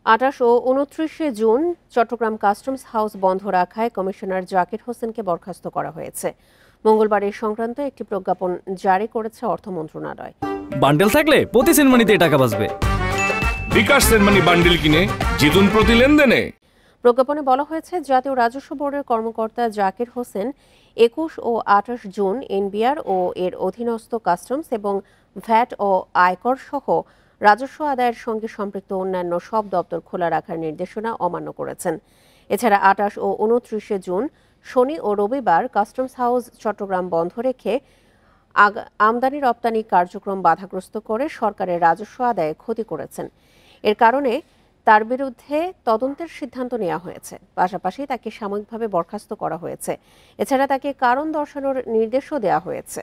28 ও 29 June Chittagong customs house বন্ধ রাখায় commissioner Zakir হোসেনকে বরখাস্ত করা হয়েছে। মঙ্গলবার এই সংক্রান্ত একটি প্রজ্ঞাপন জারি করেছে অর্থ মন্ত্রণালয়। বান্ডেল থাকলে প্রতি সেনমানিতে টাকা বাঁচবে। বিকাশ সেনমানি বান্ডেল কিনে জিতুন প্রতি লেনদেনে। প্রজ্ঞাপনে বলা হয়েছে, জাতীয় রাজস্ব বোর্ডের কর্মকর্তা জাকির হোসেন 21 ও 28 জুন এনবিআর ও এর অধীনস্থ কাস্টমস এবং ভ্যাট ও আয়কর সহ রাজস্ব আদায়ের সঙ্গে সম্পৃক্ত অন্যান্য সব দপ্তর খোলা রাখার নির্দেশনা অমান্য করেছেন। এছাড়া 28 ও 29 জুন শনি ও রবিবার কাস্টমস হাউস চট্টগ্রাম বন্ধ রেখে আমদানি রপ্তানি কার্যক্রম বাধাগ্রস্ত করে সরকারের রাজস্ব আদায়ে ক্ষতি করেছেন। এর কারণে তার বিরুদ্ধে তদন্তের সিদ্ধান্ত নেওয়া হয়েছে। পাশাপাশি তাকে সাময়িকভাবে বরখাস্ত করা হয়েছে। এছাড়া তাকে কারণ দর্শানোর নির্দেশও দেওয়া হয়েছে।